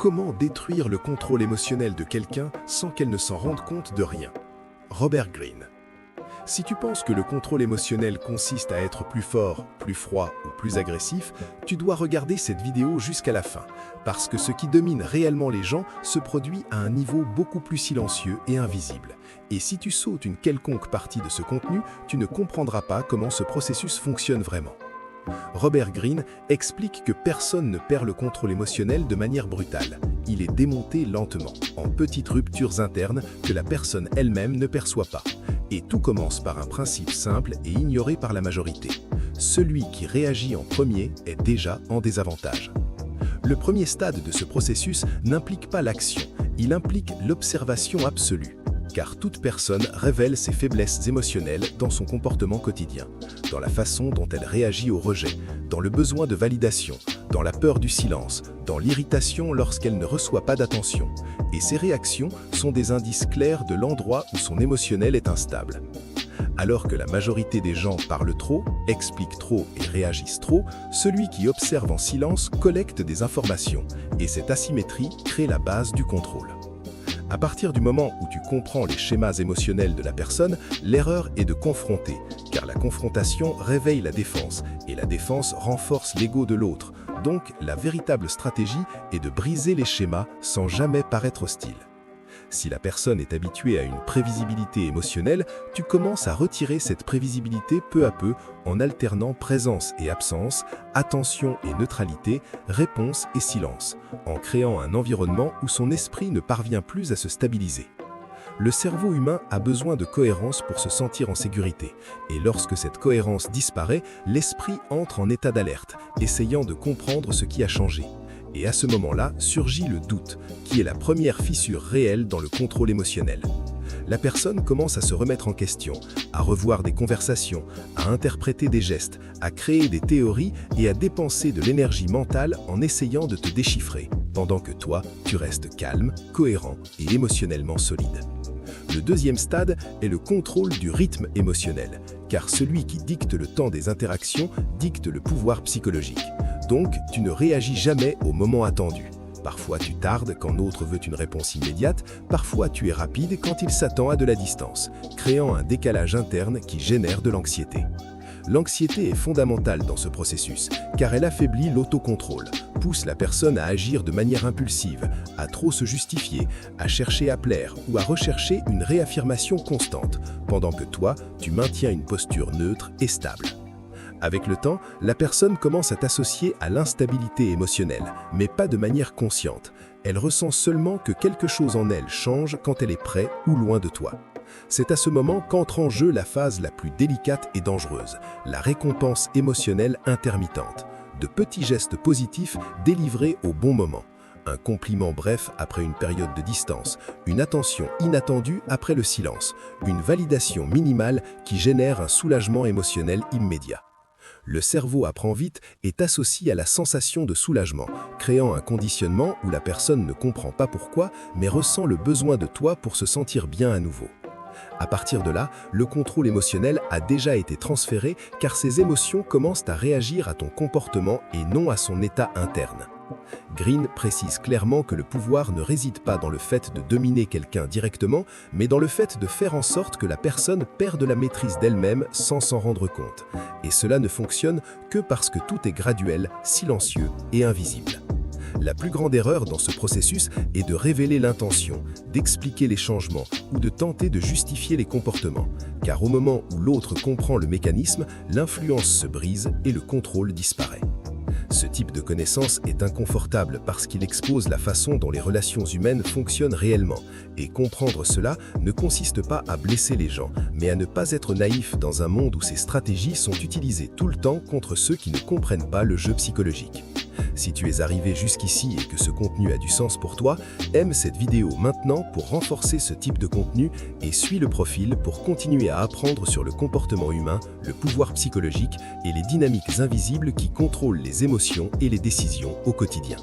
Comment détruire le contrôle émotionnel de quelqu'un sans qu'elle ne s'en rende compte de rien? Robert Greene. Si tu penses que le contrôle émotionnel consiste à être plus fort, plus froid ou plus agressif, tu dois regarder cette vidéo jusqu'à la fin, parce que ce qui domine réellement les gens se produit à un niveau beaucoup plus silencieux et invisible. Et si tu sautes une quelconque partie de ce contenu, tu ne comprendras pas comment ce processus fonctionne vraiment. Robert Greene explique que personne ne perd le contrôle émotionnel de manière brutale. Il est démonté lentement, en petites ruptures internes que la personne elle-même ne perçoit pas. Et tout commence par un principe simple et ignoré par la majorité. Celui qui réagit en premier est déjà en désavantage. Le premier stade de ce processus n'implique pas l'action, il implique l'observation absolue. Car toute personne révèle ses faiblesses émotionnelles dans son comportement quotidien, dans la façon dont elle réagit au rejet, dans le besoin de validation, dans la peur du silence, dans l'irritation lorsqu'elle ne reçoit pas d'attention. Et ces réactions sont des indices clairs de l'endroit où son émotionnel est instable. Alors que la majorité des gens parlent trop, expliquent trop et réagissent trop, celui qui observe en silence collecte des informations, et cette asymétrie crée la base du contrôle. À partir du moment où tu comprends les schémas émotionnels de la personne, l'erreur est de confronter, car la confrontation réveille la défense, et la défense renforce l'ego de l'autre. Donc, la véritable stratégie est de briser les schémas sans jamais paraître hostile. Si la personne est habituée à une prévisibilité émotionnelle, tu commences à retirer cette prévisibilité peu à peu en alternant présence et absence, attention et neutralité, réponse et silence, en créant un environnement où son esprit ne parvient plus à se stabiliser. Le cerveau humain a besoin de cohérence pour se sentir en sécurité, et lorsque cette cohérence disparaît, l'esprit entre en état d'alerte, essayant de comprendre ce qui a changé. Et à ce moment-là surgit le doute, qui est la première fissure réelle dans le contrôle émotionnel. La personne commence à se remettre en question, à revoir des conversations, à interpréter des gestes, à créer des théories et à dépenser de l'énergie mentale en essayant de te déchiffrer, pendant que toi, tu restes calme, cohérent et émotionnellement solide. Le deuxième stade est le contrôle du rythme émotionnel, car celui qui dicte le temps des interactions dicte le pouvoir psychologique. Donc, tu ne réagis jamais au moment attendu. Parfois tu tardes quand l'autre veut une réponse immédiate, parfois tu es rapide quand il s'attend à de la distance, créant un décalage interne qui génère de l'anxiété. L'anxiété est fondamentale dans ce processus, car elle affaiblit l'autocontrôle, pousse la personne à agir de manière impulsive, à trop se justifier, à chercher à plaire ou à rechercher une réaffirmation constante, pendant que toi, tu maintiens une posture neutre et stable. Avec le temps, la personne commence à t'associer à l'instabilité émotionnelle, mais pas de manière consciente. Elle ressent seulement que quelque chose en elle change quand elle est près ou loin de toi. C'est à ce moment qu'entre en jeu la phase la plus délicate et dangereuse, la récompense émotionnelle intermittente. De petits gestes positifs délivrés au bon moment. Un compliment bref après une période de distance, une attention inattendue après le silence, une validation minimale qui génère un soulagement émotionnel immédiat. Le cerveau apprend vite et t'associe à la sensation de soulagement, créant un conditionnement où la personne ne comprend pas pourquoi, mais ressent le besoin de toi pour se sentir bien à nouveau. À partir de là, le contrôle émotionnel a déjà été transféré car ces émotions commencent à réagir à ton comportement et non à son état interne. Greene précise clairement que le pouvoir ne réside pas dans le fait de dominer quelqu'un directement, mais dans le fait de faire en sorte que la personne perde la maîtrise d'elle-même sans s'en rendre compte. Et cela ne fonctionne que parce que tout est graduel, silencieux et invisible. La plus grande erreur dans ce processus est de révéler l'intention, d'expliquer les changements ou de tenter de justifier les comportements. Car au moment où l'autre comprend le mécanisme, l'influence se brise et le contrôle disparaît. Ce type de connaissance est inconfortable parce qu'il expose la façon dont les relations humaines fonctionnent réellement. Et comprendre cela ne consiste pas à blesser les gens, mais à ne pas être naïf dans un monde où ces stratégies sont utilisées tout le temps contre ceux qui ne comprennent pas le jeu psychologique. Si tu es arrivé jusqu'ici et que ce contenu a du sens pour toi, aime cette vidéo maintenant pour renforcer ce type de contenu et suis le profil pour continuer à apprendre sur le comportement humain, le pouvoir psychologique et les dynamiques invisibles qui contrôlent les émotions et les décisions au quotidien.